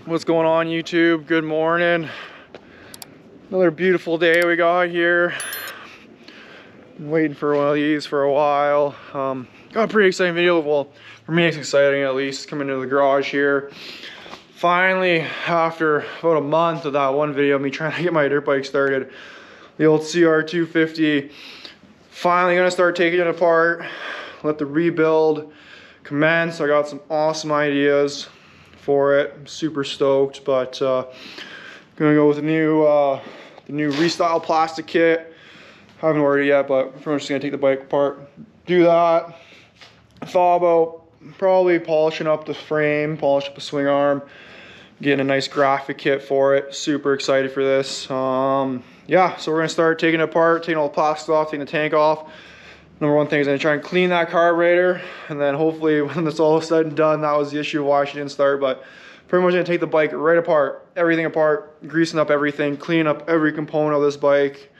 What's going on, YouTube? Good morning. Another beautiful day we got here. Been waiting for one of these for a while. Got a pretty exciting video. Well, for me it's exciting at least, coming into the garage here. Finally, after about a month of that one video of me trying to get my dirt bike started, the old CR250, finally gonna start taking it apart, let the rebuild commence. I got some awesome ideas for it. I'm super stoked, but gonna go with the new Restyle plastic kit. Haven't ordered it yet, but I'm pretty much just gonna take the bike apart, do that. I thought about probably polishing up the frame, polish up the swing arm, getting a nice graphic kit for it. Super excited for this. Yeah, so we're gonna start taking it apart, taking all the plastic off, taking the tank off. Number one thing is I'm gonna try and clean that carburetor, and then hopefully when it's all said and done, that was the issue of why she didn't start. But pretty much gonna take the bike right apart, everything apart, greasing up everything, cleaning up every component of this bike.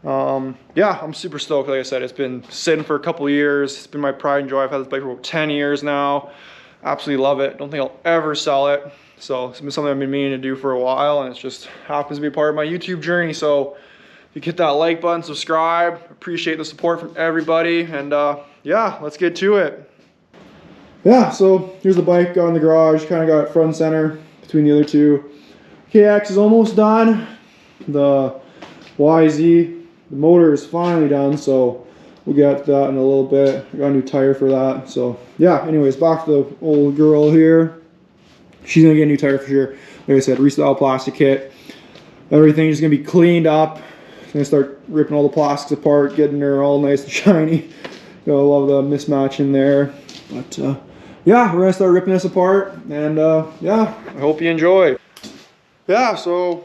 Yeah, I'm super stoked. Like I said, it's been sitting for a couple of years. It's been my pride and joy. I've had this bike for about 10 years now. Absolutely love it. Don't think I'll ever sell it. So it's been something I've been meaning to do for a while, and it just happens to be part of my YouTube journey. So if you hit that like button, subscribe. Appreciate the support from everybody, and yeah, let's get to it. Yeah, so here's the bike, got in the garage, kind of got it front and center between the other two. KX is almost done. The YZ, the motor is finally done, so we'll get to that in a little bit. I got a new tire for that. So yeah, anyways, back to the old girl here. She's gonna get a new tire for sure. Like I said, Restyle plastic kit. Everything is gonna be cleaned up. Gonna start ripping all the plastics apart, getting her all nice and shiny. I love the mismatch in there. But yeah, we're gonna start ripping this apart, and yeah, I hope you enjoy. Yeah, so I'm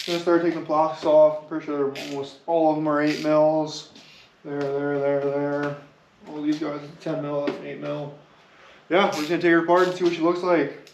gonna start taking the plastics off. I'm pretty sure almost all of them are 8 mils. There. All these guys are 10 mil, that's an 8 mil. Yeah, we're just gonna take her apart and see what she looks like.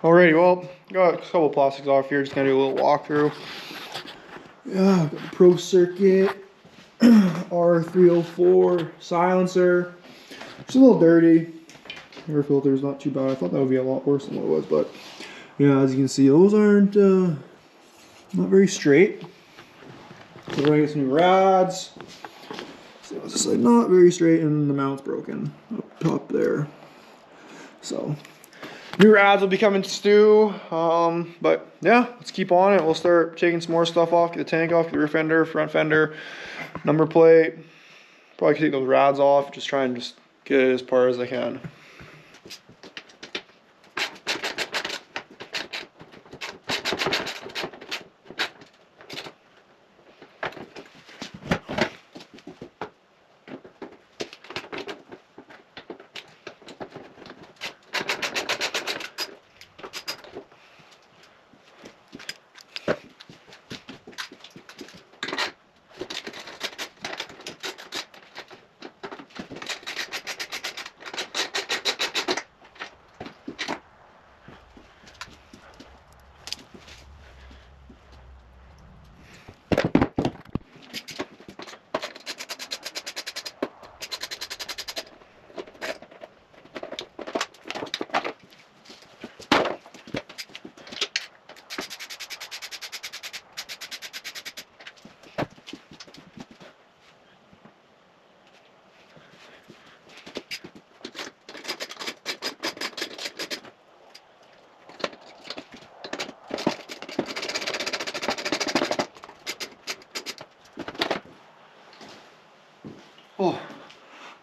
Alrighty, well, got a couple of plastics off here, just gonna do a little walkthrough. Yeah, got the Pro Circuit R304 silencer. It's a little dirty. Air filter is not too bad. I thought that would be a lot worse than what it was, but yeah, as you can see, those aren't not very straight. So we're gonna get some new rads. So it's just like not very straight, and the mount's broken up top there. So new rads will be coming to, but yeah, let's keep on it. We'll start taking some more stuff off, get the tank off, get the rear fender, front fender, number plate. Probably take those rads off, just try and just get it as far as I can.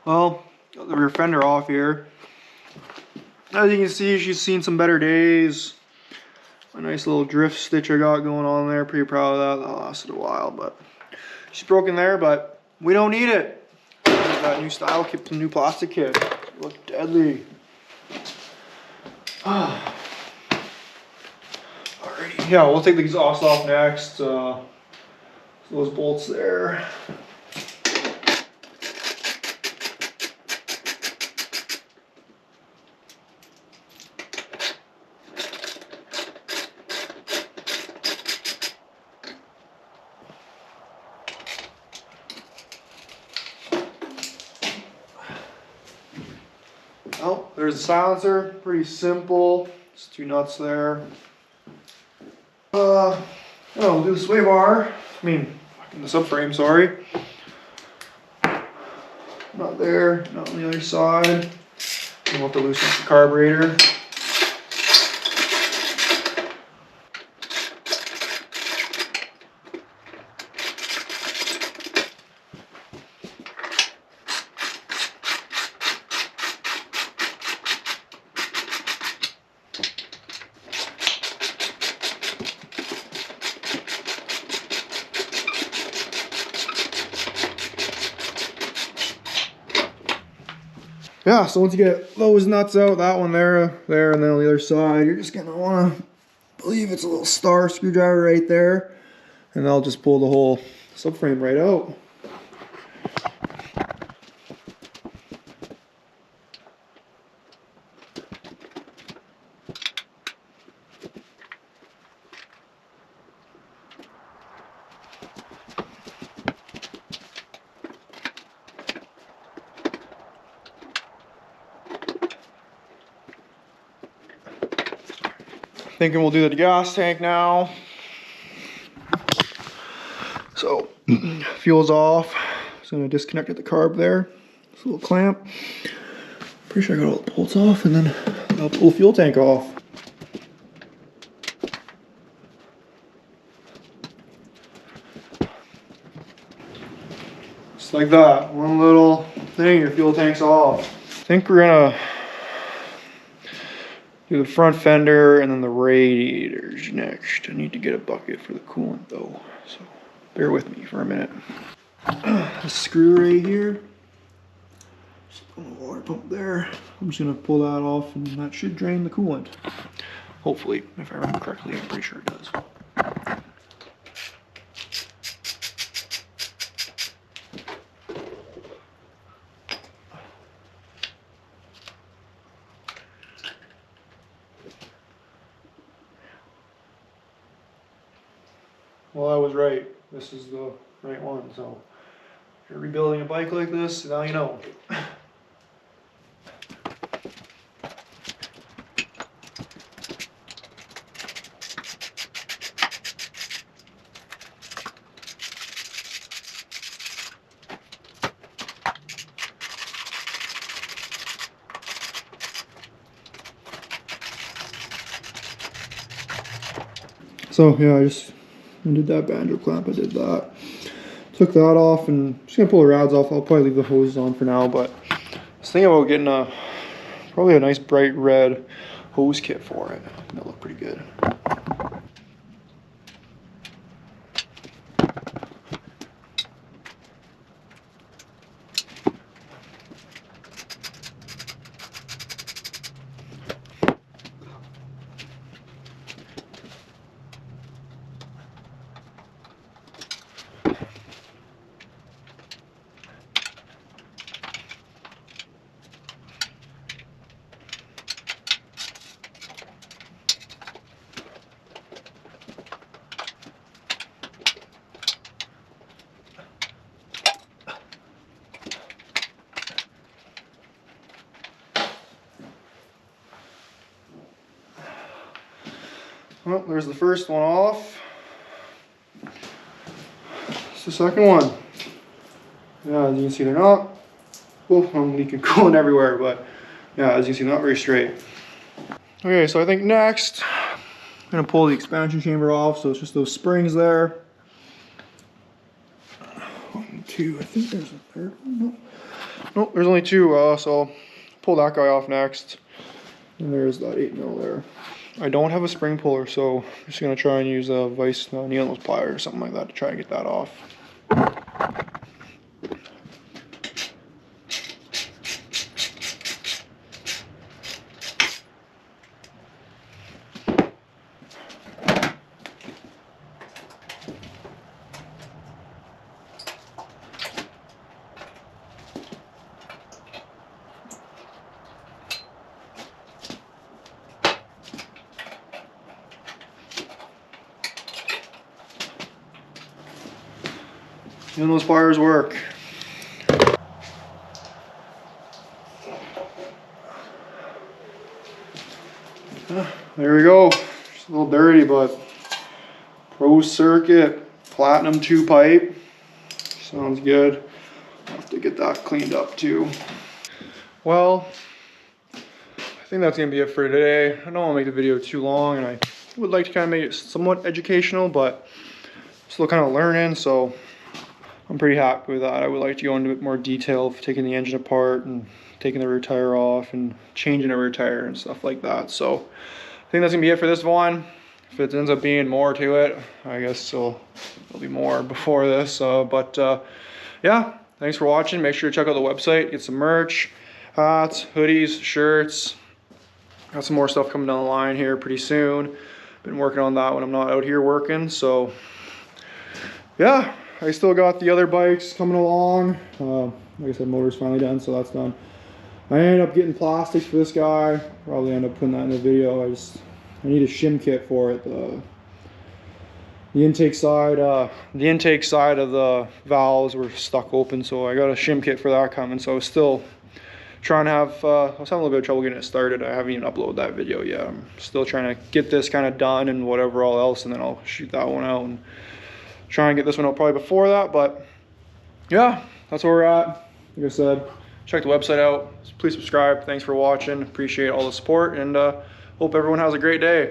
Well, got the rear fender off here. As you can see, she's seen some better days. A nice little drift stitch I got going on there. Pretty proud of that. That lasted a while, but she's broken there, but we don't need it. Got a new style kit, some new plastic kit. Look deadly. Alrighty, yeah, we'll take the exhaust off next. Those bolts there. Oh, there's the silencer. Pretty simple. Just 2 nuts there. We'll do the sway bar. The subframe, sorry. Not there, not on the other side. We'll have to loosen up the carburetor. Yeah, so once you get those nuts out, that one there, and then on the other side, you're just gonna wanna believe it's a little star screwdriver right there, and that'll just pull the whole subframe right out. Thinking we'll do the gas tank now. So, fuel's off. Just gonna disconnect at the carb there. This little clamp. Pretty sure I got all the bolts off, and then I'll pull the fuel tank off. Just like that. One little thing, your fuel tank's off. I think we're gonna do the front fender and then the radiators next. I need to get a bucket for the coolant though, so bear with me for a minute. The screw right here, just on the water pump there. I'm just gonna pull that off and that should drain the coolant. Hopefully, if I remember correctly, I'm pretty sure it does. Well, I was right. This is the right one. So if you're rebuilding a bike like this, now you know. So yeah, I just did that banjo clamp. I did that. Took that off and just gonna pull the rods off. I'll probably leave the hoses on for now, but I was thinking about getting probably a nice bright red hose kit for it. That'll look pretty good. Well, there's the first one off. It's the second one. Yeah, as you can see, they're not. Oh, I'm leaking coolant everywhere, but yeah, as you can see, not very straight. Okay, so I think next, I'm gonna pull the expansion chamber off. So it's just those springs there. 1, 2, I think there's a third one. No. Nope, there's only two, so pull that guy off next. And there's that 8mm there. I don't have a spring puller, so I'm just gonna try and use a vise needle plier or something like that to try and get that off. And those pliers work. There we go. Just a little dirty, but Pro Circuit Platinum 2 pipe. Sounds good. I'll have to get that cleaned up too. Well, I think that's gonna be it for today. I don't want to make the video too long, and I would like to kind of make it somewhat educational, but still kind of learning, so I'm pretty happy with that. I would like to go into a bit more detail of taking the engine apart and taking the rear tire off and changing a rear tire and stuff like that. So I think that's gonna be it for this one. If it ends up being more to it, I guess there'll be more before this. Yeah, thanks for watching. Make sure to check out the website, get some merch, hats, hoodies, shirts. Got some more stuff coming down the line here pretty soon. Been working on that when I'm not out here working. So yeah, I still got the other bikes coming along. Like I said, motor's finally done, so that's done. I ended up getting plastics for this guy. Probably end up putting that in the video. I need a shim kit for it. The intake side of the valves were stuck open, so I got a shim kit for that coming. So I was still trying to have, I was having a little bit of trouble getting it started. I haven't even uploaded that video yet. I'm still trying to get this kind of done and whatever all else, and then I'll shoot that one out and try and get this one out probably before that. But yeah, that's where we're at. Like I said, check the website out. Please subscribe. Thanks for watching. Appreciate all the support, and hope everyone has a great day.